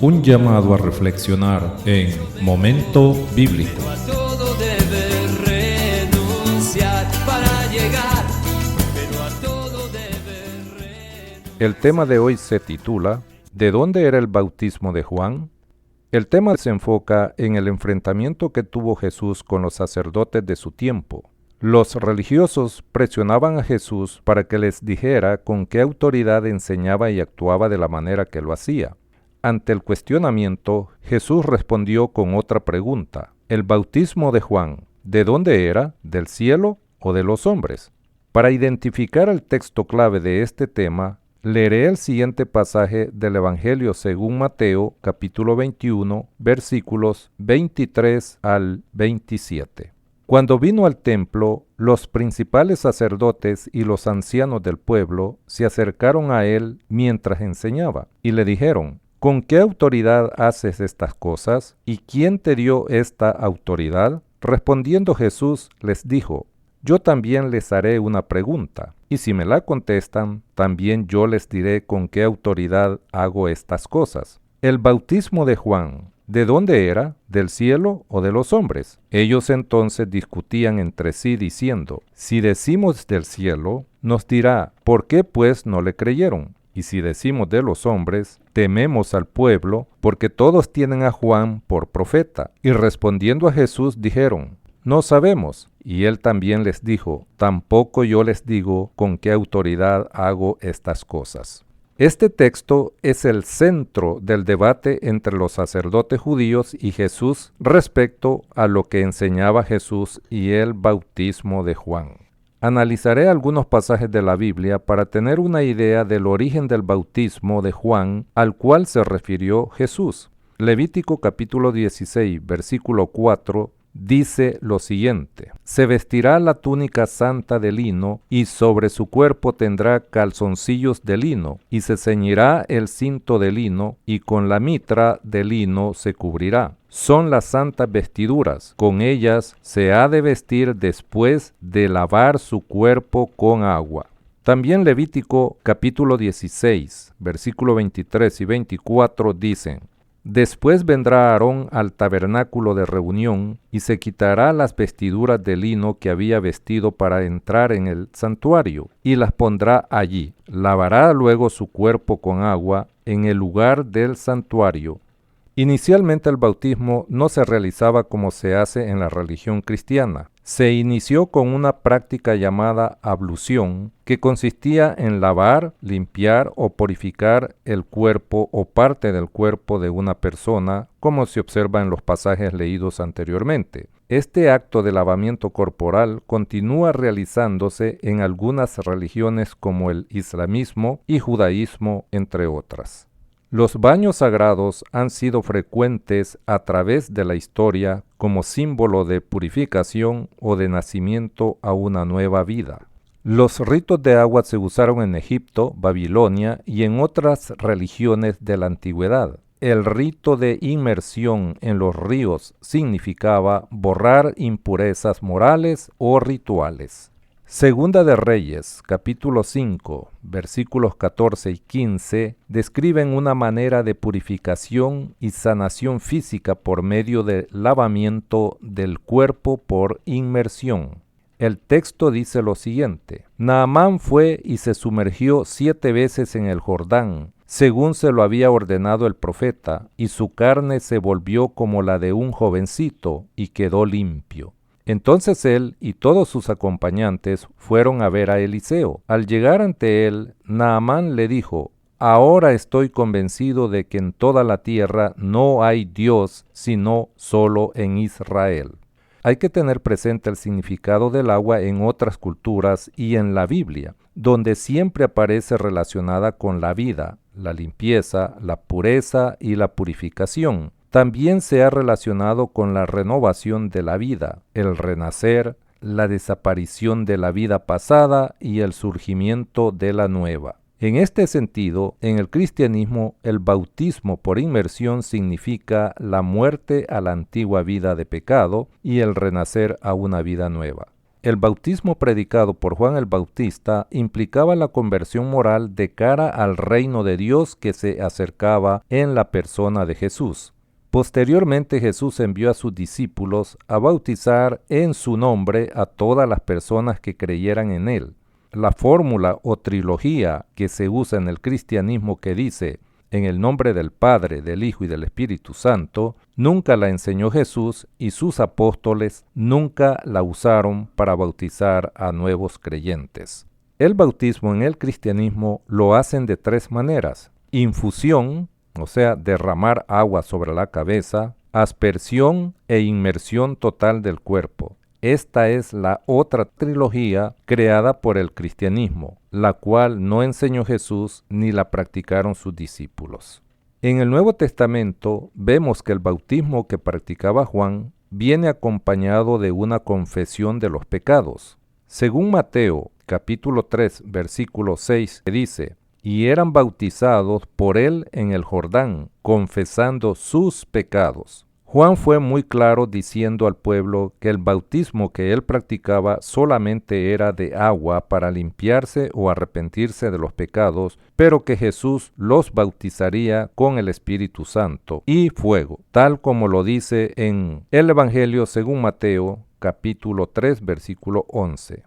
Un llamado a reflexionar en Momento Bíblico. A todo debe renunciar para llegar, pero a todo debe renunciar. El tema de hoy se titula ¿De dónde era el bautismo de Juan? El tema se enfoca en el enfrentamiento que tuvo Jesús con los sacerdotes de su tiempo. Los religiosos presionaban a Jesús para que les dijera con qué autoridad enseñaba y actuaba de la manera que lo hacía. Ante el cuestionamiento, Jesús respondió con otra pregunta. ¿El bautismo de Juan, de dónde era? ¿Del cielo o de los hombres? Para identificar el texto clave de este tema, leeré el siguiente pasaje del Evangelio según Mateo, capítulo 21, versículos 23 al 27. Cuando vino al templo, los principales sacerdotes y los ancianos del pueblo se acercaron a él mientras enseñaba, y le dijeron: ¿Con qué autoridad haces estas cosas? ¿Y quién te dio esta autoridad? Respondiendo Jesús les dijo: Yo también les haré una pregunta, y si me la contestan, también yo les diré con qué autoridad hago estas cosas. El bautismo de Juan, ¿de dónde era? ¿Del cielo o de los hombres? Ellos entonces discutían entre sí diciendo: Si decimos del cielo, nos dirá: ¿por qué pues no le creyeron? Y si decimos de los hombres, tememos al pueblo, porque todos tienen a Juan por profeta. Y respondiendo a Jesús dijeron: No sabemos. Y él también les dijo: Tampoco yo les digo con qué autoridad hago estas cosas. Este texto es el centro del debate entre los sacerdotes judíos y Jesús respecto a lo que enseñaba Jesús y el bautismo de Juan. Analizaré algunos pasajes de la Biblia para tener una idea del origen del bautismo de Juan al cual se refirió Jesús. Levítico capítulo 16, versículo 4, dice lo siguiente: Se vestirá la túnica santa de lino, y sobre su cuerpo tendrá calzoncillos de lino, y se ceñirá el cinto de lino, y con la mitra de lino se cubrirá. Son las santas vestiduras, con ellas se ha de vestir después de lavar su cuerpo con agua. También Levítico capítulo 16, versículo 23 y 24 dicen: Después vendrá Aarón al tabernáculo de reunión y se quitará las vestiduras de lino que había vestido para entrar en el santuario y las pondrá allí. Lavará luego su cuerpo con agua en el lugar del santuario. Inicialmente el bautismo no se realizaba como se hace en la religión cristiana. Se inició con una práctica llamada ablución, que consistía en lavar, limpiar o purificar el cuerpo o parte del cuerpo de una persona, como se observa en los pasajes leídos anteriormente. Este acto de lavamiento corporal continúa realizándose en algunas religiones como el islamismo y judaísmo, entre otras. Los baños sagrados han sido frecuentes a través de la historia como símbolo de purificación o de nacimiento a una nueva vida. Los ritos de agua se usaron en Egipto, Babilonia y en otras religiones de la antigüedad. El rito de inmersión en los ríos significaba borrar impurezas morales o rituales. Segunda de Reyes, capítulo 5, versículos 14 y 15, describen una manera de purificación y sanación física por medio del lavamiento del cuerpo por inmersión. El texto dice lo siguiente: Naamán fue y se sumergió 7 veces en el Jordán, según se lo había ordenado el profeta, y su carne se volvió como la de un jovencito y quedó limpio. Entonces él y todos sus acompañantes fueron a ver a Eliseo. Al llegar ante él, Naamán le dijo: Ahora estoy convencido de que en toda la tierra no hay Dios sino solo en Israel. Hay que tener presente el significado del agua en otras culturas y en la Biblia, donde siempre aparece relacionada con la vida, la limpieza, la pureza y la purificación. También se ha relacionado con la renovación de la vida, el renacer, la desaparición de la vida pasada y el surgimiento de la nueva. En este sentido, en el cristianismo, el bautismo por inmersión significa la muerte a la antigua vida de pecado y el renacer a una vida nueva. El bautismo predicado por Juan el Bautista implicaba la conversión moral de cara al reino de Dios que se acercaba en la persona de Jesús. Posteriormente Jesús envió a sus discípulos a bautizar en su nombre a todas las personas que creyeran en él. La fórmula o trilogía que se usa en el cristianismo que dice en el nombre del Padre, del Hijo y del Espíritu Santo, nunca la enseñó Jesús y sus apóstoles nunca la usaron para bautizar a nuevos creyentes. El bautismo en el cristianismo lo hacen de 3 maneras: infusión, o sea, derramar agua sobre la cabeza; aspersión e inmersión total del cuerpo. Esta es la otra trilogía creada por el cristianismo, la cual no enseñó Jesús ni la practicaron sus discípulos. En el Nuevo Testamento vemos que el bautismo que practicaba Juan viene acompañado de una confesión de los pecados. Según Mateo, capítulo 3, versículo 6, dice: y eran bautizados por él en el Jordán, confesando sus pecados. Juan fue muy claro diciendo al pueblo que el bautismo que él practicaba solamente era de agua para limpiarse o arrepentirse de los pecados, pero que Jesús los bautizaría con el Espíritu Santo y fuego, tal como lo dice en el Evangelio según Mateo, capítulo 3, versículo 11.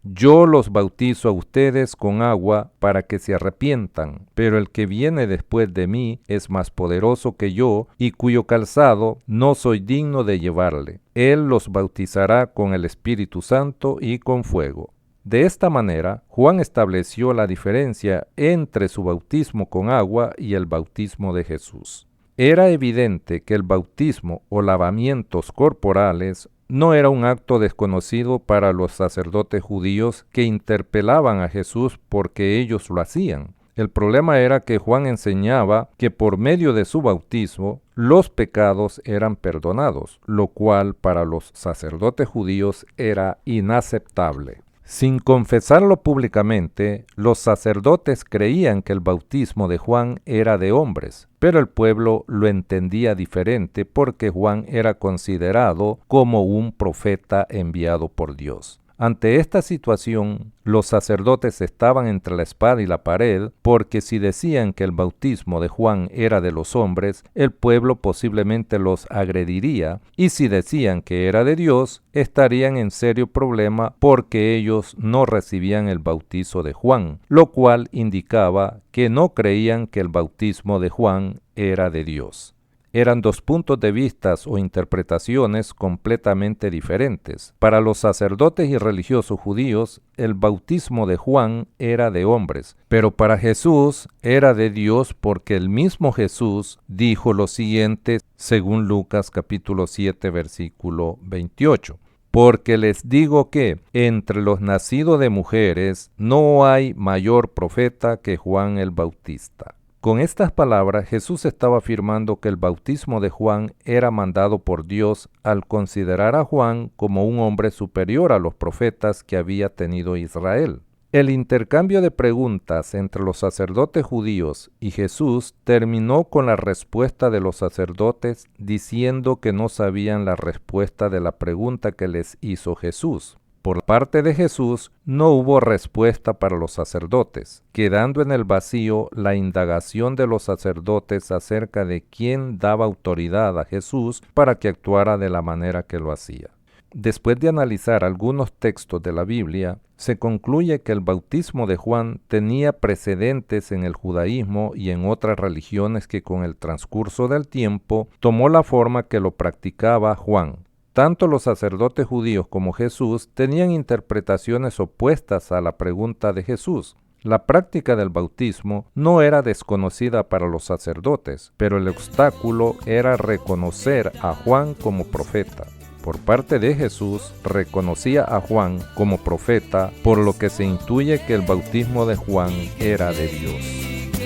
Yo los bautizo a ustedes con agua para que se arrepientan, pero el que viene después de mí es más poderoso que yo, y cuyo calzado no soy digno de llevarle. Él los bautizará con el Espíritu Santo y con fuego. De esta manera, Juan estableció la diferencia entre su bautismo con agua y el bautismo de Jesús. Era evidente que el bautismo o lavamientos corporales no era un acto desconocido para los sacerdotes judíos que interpelaban a Jesús porque ellos lo hacían. El problema era que Juan enseñaba que por medio de su bautismo los pecados eran perdonados, lo cual para los sacerdotes judíos era inaceptable. Sin confesarlo públicamente, los sacerdotes creían que el bautismo de Juan era de hombres, pero el pueblo lo entendía diferente porque Juan era considerado como un profeta enviado por Dios. Ante esta situación, los sacerdotes estaban entre la espada y la pared, porque si decían que el bautismo de Juan era de los hombres, el pueblo posiblemente los agrediría, y si decían que era de Dios, estarían en serio problema porque ellos no recibían el bautizo de Juan, lo cual indicaba que no creían que el bautismo de Juan era de Dios. Eran 2 puntos de vista o interpretaciones completamente diferentes. Para los sacerdotes y religiosos judíos, el bautismo de Juan era de hombres, pero para Jesús era de Dios porque el mismo Jesús dijo lo siguiente según Lucas capítulo 7 versículo 28. Porque les digo que entre los nacidos de mujeres no hay mayor profeta que Juan el Bautista. Con estas palabras, Jesús estaba afirmando que el bautismo de Juan era mandado por Dios al considerar a Juan como un hombre superior a los profetas que había tenido Israel. El intercambio de preguntas entre los sacerdotes judíos y Jesús terminó con la respuesta de los sacerdotes diciendo que no sabían la respuesta de la pregunta que les hizo Jesús. Por parte de Jesús no hubo respuesta para los sacerdotes, quedando en el vacío la indagación de los sacerdotes acerca de quién daba autoridad a Jesús para que actuara de la manera que lo hacía. Después de analizar algunos textos de la Biblia, se concluye que el bautismo de Juan tenía precedentes en el judaísmo y en otras religiones que con el transcurso del tiempo tomó la forma que lo practicaba Juan. Tanto los sacerdotes judíos como Jesús tenían interpretaciones opuestas a la pregunta de Jesús. La práctica del bautismo no era desconocida para los sacerdotes, pero el obstáculo era reconocer a Juan como profeta. Por parte de Jesús, reconocía a Juan como profeta, por lo que se intuye que el bautismo de Juan era de Dios.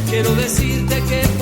Quiero decirte que